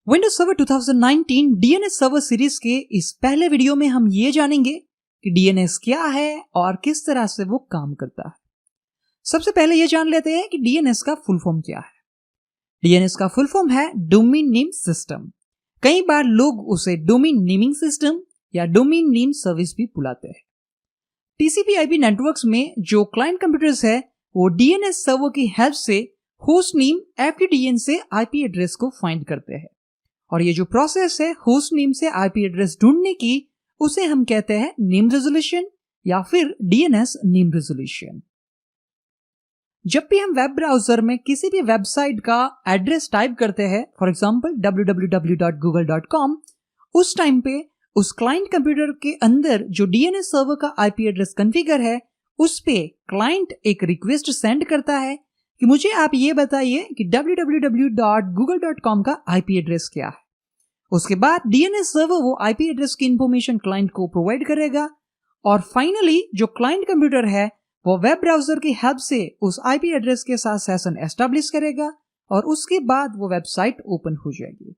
Windows server 2019 DNS server series के इस पहले वीडियो में हम ये जानेंगे कि डीएनएस क्या है और किस तरह से वो काम करता है। सबसे पहले ये जान लेते हैं कि डीएनएस का फुल फॉर्म क्या है। डीएनएस का फुल फॉर्म है डोमेन नेम सिस्टम। कई बार लोग उसे डोमेन नेमिंग सिस्टम या डोमेन नेम सर्विस भी बुलाते हैं। टीसीपी/आईपी नेटवर्क्स में जो क्लाइंट कंप्यूटर्स है वो डीएनएस सर्वर की हेल्प से होस्ट नेम एफक्यूडीएन से आईपी एड्रेस को फाइंड करते हैं, और ये जो प्रोसेस है होस्ट नेम से आईपी एड्रेस ढूंढने की, उसे हम कहते हैं नेम रेजोल्यूशन या फिर डीएनएस नेम रेजोल्यूशन। जब भी हम वेब ब्राउजर में किसी भी वेबसाइट का एड्रेस टाइप करते हैं, फॉर एग्जांपल www.google.com, उस टाइम पे उस क्लाइंट कंप्यूटर के अंदर जो डीएनएस सर्वर का आईपी एड्रेस कॉन्फ़िगर है, उस पे क्लाइंट एक रिक्वेस्ट सेंड करता है कि मुझे आप ये बताइए कि www.google.com का आईपी एड्रेस क्या है। उसके बाद डीएनएस सर्वर वो आईपी एड्रेस की इंफॉर्मेशन क्लाइंट को प्रोवाइड करेगा, और फाइनली जो क्लाइंट कंप्यूटर है वो वेब ब्राउजर की हेल्प से उस आईपी एड्रेस के साथ सेशन एस्टेब्लिश करेगा, और उसके बाद वो वेबसाइट ओपन हो जाएगी।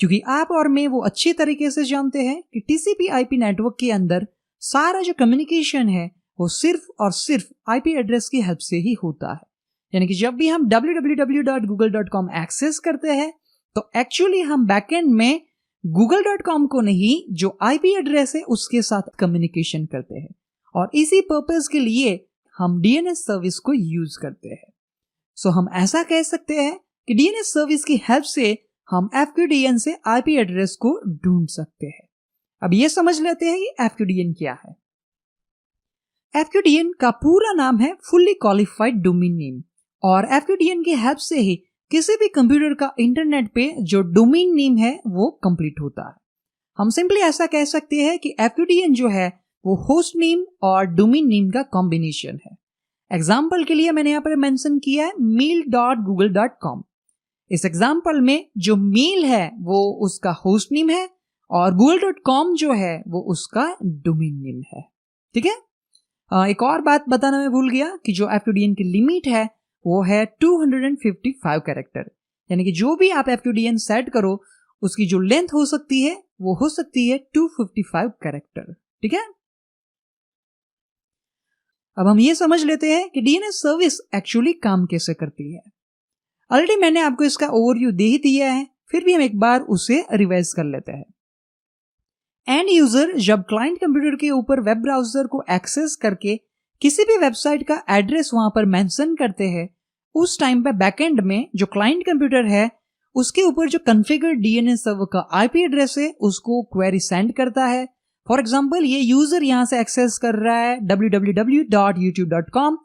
क्योंकि आप और मैं वो अच्छी तरीके से जानते हैं कि टीसीपी/आईपी नेटवर्क के अंदर सारा जो कम्युनिकेशन है वो सिर्फ और सिर्फ आईपी एड्रेस की हेल्प से ही होता है। यानी कि जब भी हम www.google.com एक्सेस करते हैं तो एक्चुअली हम बैकएंड में google.com को नहीं, जो आईपी एड्रेस है उसके साथ कम्युनिकेशन करते हैं, और इसी पर्पस के लिए हम डीएनएस सर्विस को यूज करते हैं। सो हम ऐसा कह सकते हैं कि डीएनएस सर्विस की हेल्प से हम एफक्यूडीएन से आईपी एड्रेस को ढूंढ सकते हैं। अब ये समझ लेते हैं कि एफक्यूडीएन क्या है। एफक्यूडीएन का पूरा नाम है फुल्ली क्वालिफाइड डोमेन नेम, और एफक्यूडीएन की हेल्प से ही किसी भी कंप्यूटर का इंटरनेट पे जो डोमेन नेम है वो कंप्लीट होता है। हम सिंपली ऐसा कह सकते हैं कि एफक्यूडीएन जो है वो होस्ट नेम और डोमेन नेम का कॉम्बिनेशन है। एग्जाम्पल के लिए मैंने यहाँ पर मेंशन किया है mail.google.com। इस एग्जाम्पल में जो मेल है वो उसका होस्ट नेम है, और google.com जो है वो उसका डोमेन नेम है। ठीक है। एक और बात बताना मैं भूल गया कि जो एफक्यूडीएन की लिमिट है वो है 255 कैरेक्टर। यानी कि जो भी आप एफक्यूडीएन सेट करो उसकी जो लेंथ हो सकती है वो हो सकती है 255 कैरेक्टर। ठीक है। अब हम ये समझ लेते हैं कि डीएनएस सर्विस एक्चुअली काम कैसे करती है। ऑलरेडी मैंने आपको इसका ओवरव्यू दे ही दिया है, फिर भी हम एक बार उसे रिवाइज कर लेते हैं। एंड यूजर जब क्लाइंट कंप्यूटर के ऊपर वेब ब्राउजर को एक्सेस करके किसी भी वेबसाइट का एड्रेस वहां पर मेंशन करते हैं, उस टाइम पे बैकएंड में जो क्लाइंट कंप्यूटर है उसके ऊपर जो कॉन्फ़िगर डीएनएस सर्वर का आईपी एड्रेस है उसको क्वेरी सेंड करता है। फॉर एग्जांपल ये यूजर यहां से एक्सेस कर रहा है www.youtube.com।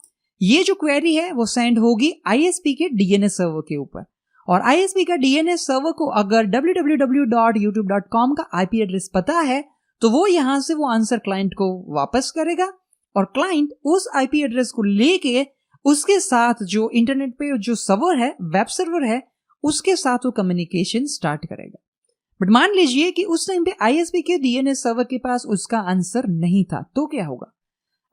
ये जो क्वेरी है वो सेंड होगी आईएसपी के डीएनएस सर्वर के ऊपर, और आईएसपी का डीएनएस सर्वर को अगर www.youtube.com का आईपी एड्रेस पता है तो वो यहां से वो आंसर क्लाइंट को वापस करेगा, और क्लाइंट उस आईपी एड्रेस को लेके उसके साथ जो इंटरनेट पे जो सर्वर है, वेब सर्वर है, उसके साथ वो कम्युनिकेशन स्टार्ट करेगा। बट मान लीजिए कि उस टाइम पे आईएसपी के डीएनएस सर्वर के पास उसका आंसर नहीं था, तो क्या होगा?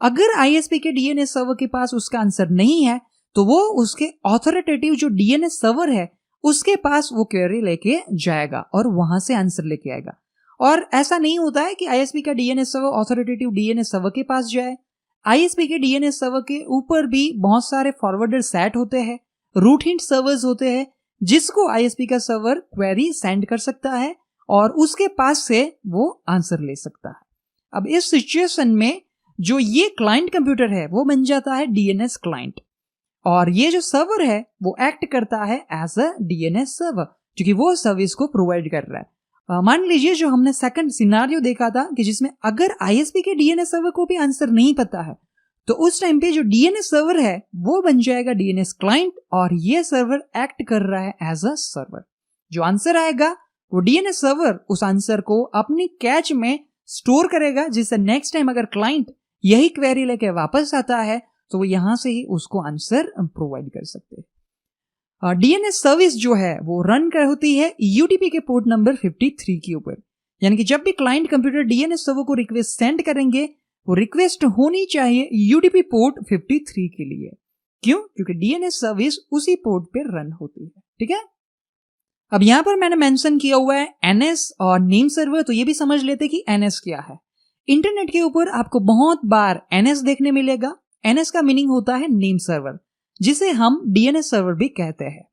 अगर आईएसपी के डीएनएस सर्वर के पास उसका आंसर नहीं है तो वो उसके ऑथोरिटेटिव जो डीएनएस सर्वर है उसके पास वो क्वेरी लेके जाएगा और वहां से आंसर लेके आएगा। और ऐसा नहीं होता है कि आईएसपी का DNS server authoritative DNS server के पास जाए। आईएसपी के डीएनएस सर्वर के ऊपर भी बहुत सारे फॉरवर्डर सेट होते हैं, रूट हिंट सर्वर्स होते हैं, जिसको आईएसपी का सर्वर क्वेरी सेंड कर सकता है और उसके पास से वो आंसर ले सकता है। अब इस सिचुएशन में जो ये क्लाइंट कंप्यूटर है वो बन जाता है डीएनएस क्लाइंट, और ये जो सर्वर है वो एक्ट करता है एज अ डीएनएस सर्वर, क्योंकि वो सर्विस को प्रोवाइड कर रहा है। मान लीजिए जो हमने सेकंड सिनारियो देखा था कि जिसमें अगर आईएसपी के डीएनएस सर्वर को भी आंसर नहीं पता है तो उस टाइम पे जो डीएनएस सर्वर है वो बन जाएगा डीएनएस क्लाइंट, और ये सर्वर एक्ट कर रहा है एज अ सर्वर। जो आंसर आएगा वो डीएनएस सर्वर उस आंसर को अपनी कैच में स्टोर करेगा, जिससे नेक्स्ट टाइम अगर क्लाइंट यही क्वेरी लेके वापस आता है तो वो यहां से ही उसको आंसर प्रोवाइड कर सकते हैं। डीएनएस सर्विस जो है वो रन कर होती है यूडीपी के पोर्ट नंबर 53 के ऊपर। यानी कि जब भी क्लाइंट कंप्यूटर डीएनएस सर्वर को रिक्वेस्ट सेंड करेंगे वो रिक्वेस्ट होनी चाहिए यूडीपी पोर्ट 53 के लिए। क्यों? क्योंकि डीएनएस सर्विस उसी पोर्ट पे रन होती है। ठीक है। अब यहां पर मैंने मेंशन किया हुआ है एनएस और नेम सर्वर, तो ये भी समझ लेते कि एनएस क्या है। इंटरनेट के ऊपर आपको बहुत बार एनएस देखने मिलेगा। एनएस का मीनिंग होता है नेम सर्वर, जिसे हम डीएनएस सर्वर भी कहते हैं।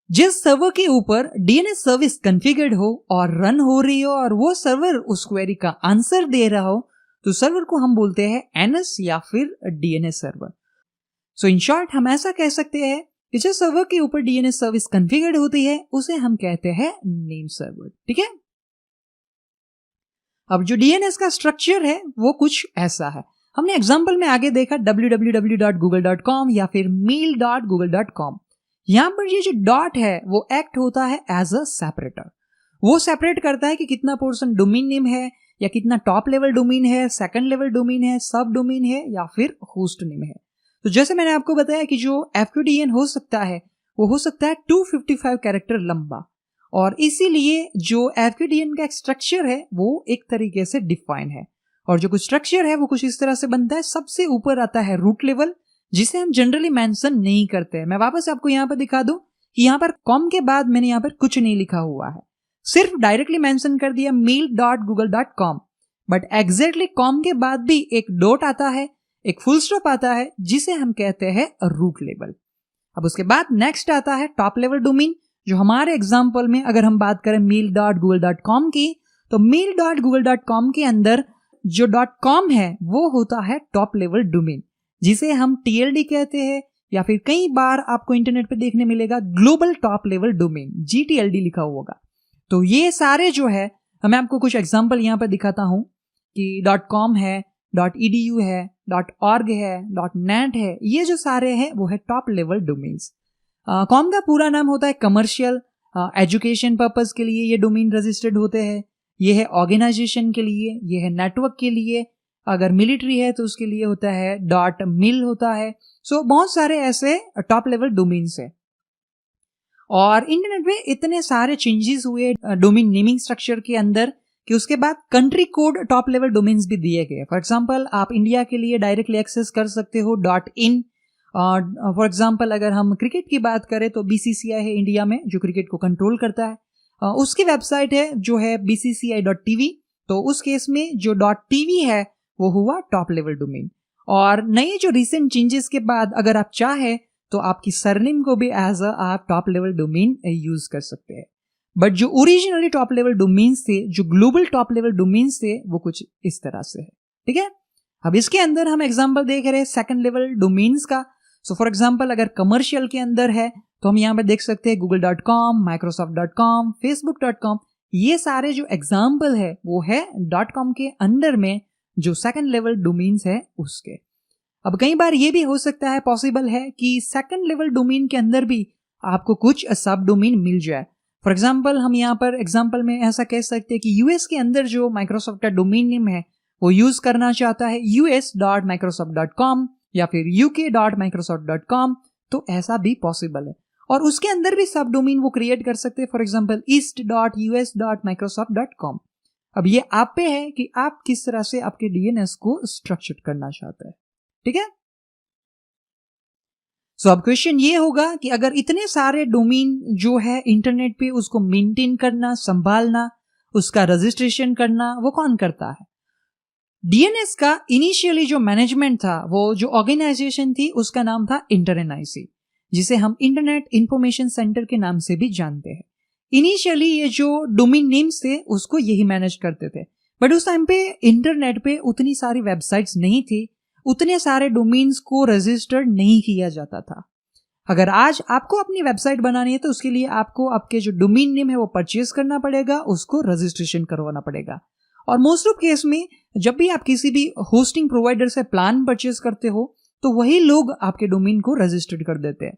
जिस सर्वर के ऊपर डीएनएस सर्विस कॉन्फ़िगर्ड हो और रन हो रही हो और वो सर्वर उस क्वेरी का आंसर दे रहा हो, तो सर्वर को हम बोलते हैं एनएस या फिर DNS server. So in short हम ऐसा कह सकते हैं कि जिस सर्वर के ऊपर डीएनएस सर्विस कॉन्फ़िगर्ड होती है उसे हम कहते हैं नेम सर्वर। ठीक है। अब जो डीएनएस का स्ट्रक्चर है वो कुछ ऐसा है। हमने एग्जांपल में आगे देखा www.google.com या फिर mail.google.com। यहां पर ये जो डॉट है वो एक्ट होता है एज अ सेपरेटर। वो सेपरेट करता है कि कितना पोर्शन डोमेन नेम है या कितना टॉप लेवल डोमेन है, सेकंड लेवल डोमेन है, सब डोमेन है या फिर होस्ट नेम है। तो जैसे मैंने आपको बताया कि जो FQDN हो सकता है वो हो सकता है 255 कैरेक्टर लंबा, और इसीलिए जो FQDN का स्ट्रक्चर है वो एक तरीके से डिफाइन है। और जो कुछ स्ट्रक्चर है वो कुछ इस तरह से बनता है। सबसे ऊपर आता है रूट लेवल, जिसे हम जनरली मेंशन नहीं करते। मैं वापस आपको यहाँ पर दिखा दूं कि यहाँ पर कॉम के बाद मैंने यहाँ पर कुछ नहीं लिखा हुआ है, सिर्फ डायरेक्टली मेंशन कर दिया mail.google.com। बट एग्जैक्टली कॉम के बाद भी एक डॉट आता है, एक फुल स्टॉप आता है, जिसे हम कहते हैं रूट लेवल। अब उसके बाद नेक्स्ट आता है टॉप लेवल डोमेन। जो हमारे एग्जांपल में अगर हम बात करें mail.google.com की, तो mail.google.com के अंदर जो .com है वो होता है टॉप लेवल डोमेन, जिसे हम TLD कहते हैं, या फिर कई बार आपको इंटरनेट पे देखने मिलेगा global top level domain, GTLD लिखा हुआ होगा। तो ये सारे जो है, मैं आपको कुछ एग्जांपल यहाँ पर दिखाता हूं कि .com है, .edu है, .org है, .net है, ये जो सारे हैं वो है टॉप लेवल डोमेन्स। कॉम का पूरा नाम होता है कमर्शियल, एजुकेशन पर्पस के लिए ये डोमेन रजिस्टर्ड होते हैं। ये है ऑर्गेनाइजेशन के लिए, ये है नेटवर्क के लिए, अगर मिलिट्री है तो उसके लिए होता है .mil होता है। सो बहुत सारे ऐसे टॉप लेवल डोमेन्स है। और इंटरनेट पे इतने सारे चेंजेस हुए डोमेन नेमिंग स्ट्रक्चर के अंदर कि उसके बाद country code top level domains भी दिए गए। फॉर एग्जांपल आप इंडिया के लिए डायरेक्टली एक्सेस कर सकते हो .in। फॉर एग्जांपल अगर हम क्रिकेट की बात करें तो BCCI है इंडिया में, जो क्रिकेट को कंट्रोल करता है। उसकी वेबसाइट है जो है bcci.tv। तो उस केस में जो .tv है वो हुआ टॉप लेवल डोमेन। और नए जो रिसेंट चेंजेस के बाद अगर आप चाहे तो आपकी सरनेम को भी एज अ आप टॉप लेवल डोमेन यूज कर सकते हैं। बट जो ओरिजिनली टॉप लेवल डोमेन्स थे, जो ग्लोबल टॉप लेवल डोमेन्स थे, वो कुछ इस तरह से है। ठीक है। अब इसके अंदर हम एग्जांपल देख रहे हैं सेकंड लेवल डोमेन्स का। सो फॉर एग्जांपल अगर कमर्शियल के अंदर है तो हम यहाँ पे देख सकते हैं google.com, microsoft.com, facebook.com। ये सारे जो एग्जांपल है वो है .com के अंदर में जो सेकंड लेवल डोमेन्स है उसके। अब कई बार ये भी हो सकता है, पॉसिबल है कि सेकंड लेवल डोमेन के अंदर भी आपको कुछ सब डोमेन मिल जाए। फॉर एग्जांपल हम यहाँ पर एग्जांपल में ऐसा कह सकते हैं कि यूएस के अंदर जो माइक्रोसॉफ्ट का डोमेन नेम है वो यूज करना चाहता है us.microsoft.com या फिर uk.microsoft.com, तो ऐसा भी पॉसिबल है। और उसके अंदर भी सब डोमेन वो क्रिएट कर सकते हैं, फॉर एग्जांपल east.us.microsoft.com। अब ये आप पे है कि आप किस तरह से आपके डीएनएस को स्ट्रक्चर करना चाहते हैं। ठीक है। सो अब क्वेश्चन ये होगा कि अगर इतने सारे डोमेन जो है इंटरनेट पे, उसको मेंटेन करना, संभालना, उसका रजिस्ट्रेशन करना, वो कौन करता है? डीएनएस का इनिशियली जो मैनेजमेंट था, वो जो ऑर्गेनाइजेशन थी, उसका नाम था इंटरएनआईसी, जिसे हम इंटरनेट इंफॉर्मेशन सेंटर के नाम से भी जानते हैं। इनिशियली ये जो डोमेन नेम्स थे उसको यही मैनेज करते थे। बट उस टाइम पे इंटरनेट पे उतनी सारी वेबसाइट्स नहीं थी, उतने सारे डोमेन्स को रजिस्टर्ड नहीं किया जाता था। अगर आज आपको अपनी वेबसाइट बनानी है तो उसके लिए आपको आपके जो डोमेन नेम है वो परचेज करना पड़ेगा, उसको रजिस्ट्रेशन करवाना पड़ेगा। और मोस्ट ऑफ केस में जब भी आप किसी भी होस्टिंग प्रोवाइडर से प्लान परचेज करते हो तो वही लोग आपके डोमेन को रजिस्टर्ड कर देते हैं।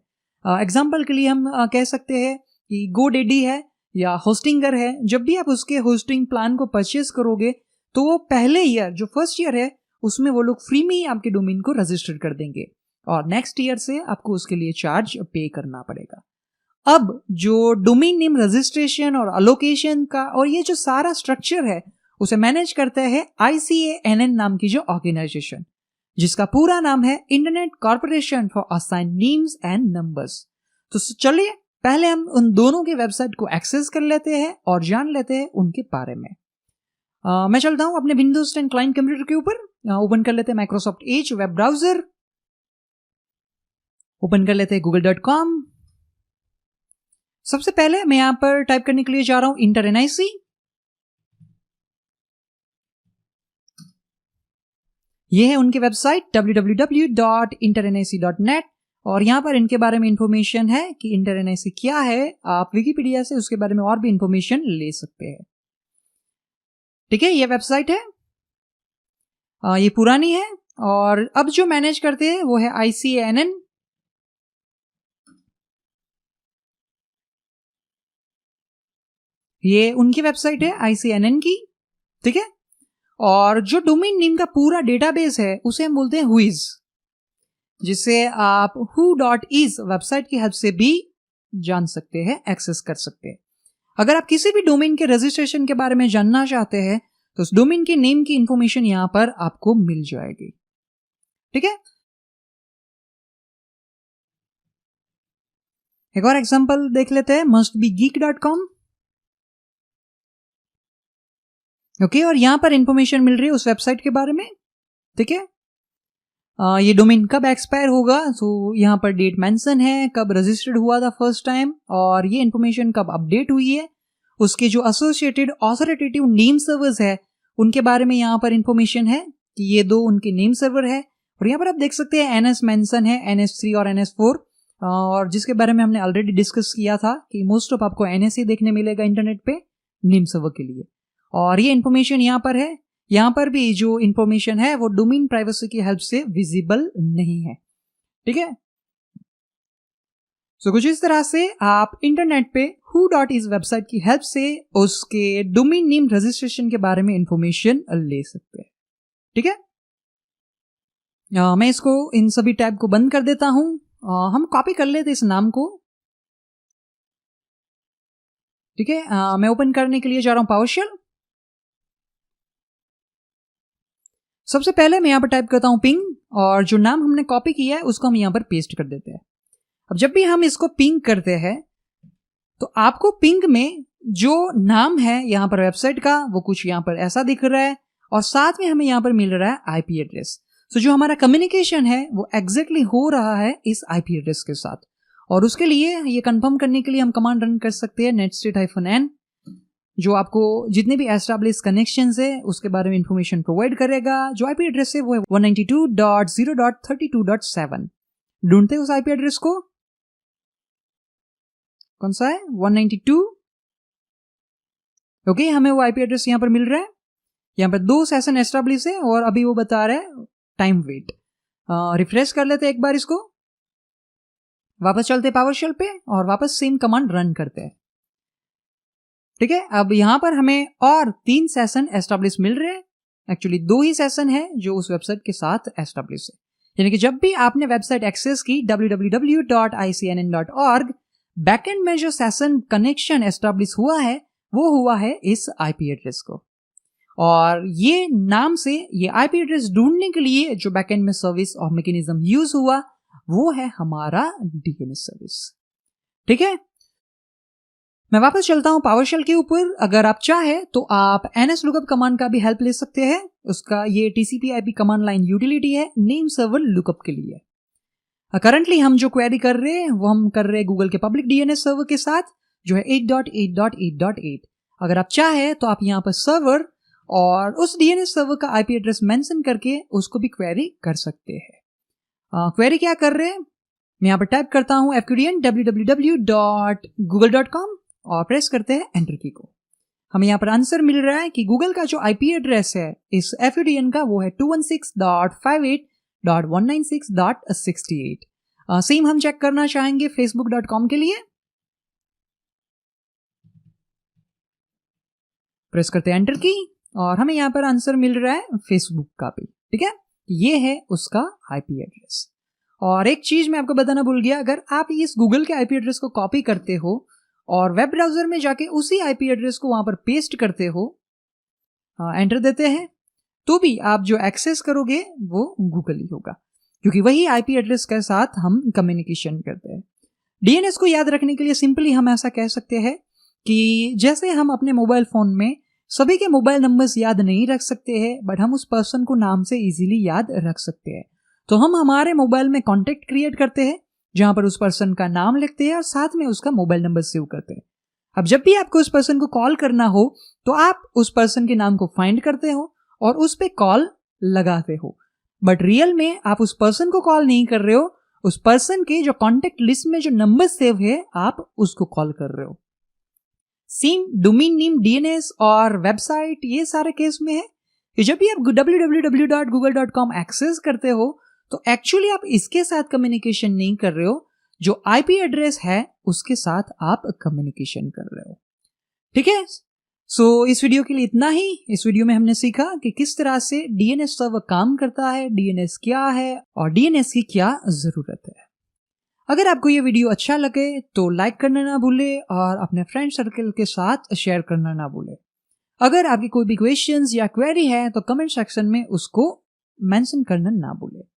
एग्जाम्पल के लिए हम कह सकते हैं कि GoDaddy है या होस्टिंगर है। जब भी आप उसके होस्टिंग प्लान को परचेज करोगे तो वो पहले ईयर, जो फर्स्ट ईयर है, उसमें वो लोग फ्री में ही आपके डोमेन को रजिस्टर कर देंगे और नेक्स्ट ईयर से आपको उसके लिए चार्ज पे करना पड़ेगा। अब जो डोमेन नेम रजिस्ट्रेशन और अलोकेशन का और ये जो सारा स्ट्रक्चर है उसे मैनेज करता है ICANN नाम की जो ऑर्गेनाइजेशन, जिसका पूरा नाम है internet corporation for assign names and numbers. तो चलिए पहले हम उन दोनों के वेबसाइट को एक्सेस कर लेते हैं और जान लेते हैं उनके बारे में। मैं चलता हूं अपने विंडोज 10 क्लाइंट कंप्यूटर के ऊपर। ओपन कर लेते हैं Microsoft Edge web browser, open कर लेते हैं google.com। सबसे पहले मैं यहां पर टाइप करने के लिए जा रहा हूं InterNIC। यह है उनकी वेबसाइट www.internic.net और यहां पर इनके बारे में इंफॉर्मेशन है कि InterNIC क्या है। आप विकिपीडिया से उसके बारे में और भी इंफॉर्मेशन ले सकते हैं। ठीक है, ये वेबसाइट है, ये पुरानी है और अब जो मैनेज करते हैं वो है ICANN। ये उनकी वेबसाइट है ICANN की। ठीक है, और जो डोमेन नेम का पूरा डेटाबेस है उसे हम बोलते हैं व्हिज, जिसे आप who.is वेबसाइट की हेल्प से भी जान सकते हैं, एक्सेस कर सकते हैं। अगर आप किसी भी डोमेन के रजिस्ट्रेशन के बारे में जानना चाहते हैं तो उस डोमेन के नेम की इंफॉर्मेशन यहां पर आपको मिल जाएगी। ठीक है, एक और एग्जांपल देख लेते हैं, mustbegeek.com। ओके, और यहां पर इंफॉर्मेशन मिल रही है उस वेबसाइट के बारे में। ठीक है, ये डोमेन कब एक्सपायर होगा, सो यहां पर डेट मेंशन है, कब रजिस्टर्ड हुआ था फर्स्ट टाइम, और ये इंफॉर्मेशन कब अपडेट हुई है। उसके जो एसोसिएटेड ऑथोरिटेटिव नेम सर्वर्स है उनके बारे में यहां पर इंफॉर्मेशन है कि ये दो उनके नेम सर्वर है। और यहां पर आप देख सकते हैं NS मेंशन है, NS3 और NS4, और जिसके बारे में हमने ऑलरेडी डिस्कस किया था कि मोस्ट ऑफ आपको NS ही देखने मिलेगा इंटरनेट पे नेम सर्वर के लिए। और ये इंफॉर्मेशन यहां पर है। यहां पर भी जो इंफॉर्मेशन है वो डोमेन प्राइवेसी की हेल्प से विजिबल नहीं है। ठीक है, सो कुछ इस तरह से आप इंटरनेट पे who.is वेबसाइट की हेल्प से उसके डोमेन नेम रजिस्ट्रेशन के बारे में इंफॉर्मेशन ले सकते हैं। ठीक है, मैं इसको इन सभी टैब को बंद कर देता हूं। हम कॉपी कर लेते इस नाम को। ठीक है, मैं ओपन करने के लिए जा रहा हूं पावरशेल। सबसे पहले मैं यहां पर टाइप करता हूं पिंग, और जो नाम हमने कॉपी किया है उसको हम यहां पर पेस्ट कर देते हैं। अब जब भी हम इसको पिंग करते हैं तो आपको पिंग में जो नाम है यहां पर वेबसाइट का वो कुछ यहां पर ऐसा दिख रहा है, और साथ में हमें यहां पर मिल रहा है IP एड्रेस। तो जो हमारा कम्युनिकेशन है वो एग्जैक्टली हो रहा है इस IP एड्रेस के साथ। और उसके लिए ये कंफर्म करने के लिए हम कमांड रन कर सकते हैं netstate-n, जो आपको जितने भी एस्टैब्लिश कनेक्शंस है उसके बारे में इंफॉर्मेशन प्रोवाइड करेगा। जो IP एड्रेस है वो है 192.0.32.7। ढूंढते हैं उस IP एड्रेस को, कौन सा है, 192। ओके, हमें वो IP एड्रेस यहां पर मिल रहा है। यहां पर 2 सेशन एस्टैब्लिश है और अभी वो बता रहा है टाइम वेट। रिफ्रेश कर लेते हैं एक बार इसको, वापस चलते पावरशेल पे और वापस सेम कमांड रन करते हैं। ठीक है, अब यहां पर हमें और 3 सेशन एस्टैब्लिश मिल रहे हैं। एक्चुअली 2 ही सेशन है जो उस वेबसाइट के साथ एस्टैब्लिश है। यानी कि जब भी आपने वेबसाइट एक्सेस की www.icnn.org, बैकएंड में जो सेशन कनेक्शन एस्टैब्लिश हुआ है वो हुआ है इस IP एड्रेस को। और ये नाम से ये IP एड्रेस ढूंढने के लिए जो बैकएंड में सर्विस और मैकेनिज्म यूज हुआ वो है हमारा DNS सर्विस। ठीक है, मैं वापस चलता हूं पावरशेल के ऊपर। अगर आप चाहे तो आप NSLOOKUP कमांड का भी हेल्प ले सकते हैं। उसका ये TCP/IP कमांड लाइन यूटिलिटी है नेम सर्वर लुकअप के लिए। करंटली हम जो क्वेरी कर रहे हैं वो हम कर रहे हैं गूगल के पब्लिक DNS सर्वर के साथ, जो है 8.8.8.8। अगर आप चाहे तो आप यहाँ पर सर्वर और उस DNS सर्वर का IP एड्रेस मेंशन करके उसको भी क्वेरी कर सकते हैं। क्वेरी क्या कर रहे हैं, मैं यहाँ पर टाइप करता हूं fqdn www.google.com और प्रेस करते हैं एंटर की को। हमें यहाँ पर आंसर मिल रहा है कि गूगल का जो IP एड्रेस है इस FQDN का वो है 216.58.196.68। सेम हम चेक करना चाहेंगे facebook.com के लिए। प्रेस करते हैं एंटर की और हमें यहाँ पर आंसर मिल रहा है फेसबुक का भी। ठीक है, ये है उसका IP एड्रेस। और एक चीज मैं आपको बताना भूल गया, अगर आप इस गूगल के IP एड्रेस को कॉपी करते हो और वेब ब्राउजर में जाके उसी IP एड्रेस को वहां पर पेस्ट करते हो, एंटर देते हैं, तो भी आप जो एक्सेस करोगे वो गूगल ही होगा, क्योंकि वही IP एड्रेस के साथ हम कम्युनिकेशन करते हैं। डीएनएस को याद रखने के लिए सिंपली हम ऐसा कह सकते हैं कि जैसे हम अपने मोबाइल फोन में सभी के मोबाइल नंबर्स याद नहीं रख सकते हैं, बट हम उस पर्सन को नाम से इजीली याद रख सकते हैं। तो हम हमारे मोबाइल में कॉन्टेक्ट क्रिएट करते हैं जहां पर उस पर्सन का नाम लिखते हैं और साथ में उसका मोबाइल नंबर सेव करते हैं। अब जब भी आपको उस पर्सन को कॉल करना हो तो आप उस पर्सन के नाम को फाइंड करते हो और उस पे कॉल लगाते हो, बट रियल में आप उस पर्सन को कॉल नहीं कर रहे हो, उस पर्सन के जो कॉन्टेक्ट लिस्ट में जो नंबर सेव है आप उसको कॉल कर रहे हो। सेम डोमेन नेम, डीएनएस और वेबसाइट ये सारे केस में है कि जब भी आप www.google.com एक्सेस करते हो तो एक्चुअली आप इसके साथ कम्युनिकेशन नहीं कर रहे हो, जो आईपी एड्रेस है उसके साथ आप कम्युनिकेशन कर रहे हो। ठीक है, सो इस वीडियो के लिए इतना ही। इस वीडियो में हमने सीखा कि किस तरह से डीएनएस सर्वर काम करता है, डीएनएस क्या है और डीएनएस की क्या जरूरत है। अगर आपको ये वीडियो अच्छा लगे तो लाइक करना ना भूले और अपने फ्रेंड सर्कल के साथ शेयर करना ना भूले। अगर आपकी कोई भी क्वेश्चंस या क्वेरी है तो कमेंट सेक्शन में उसको मेंशन करना ना भूले।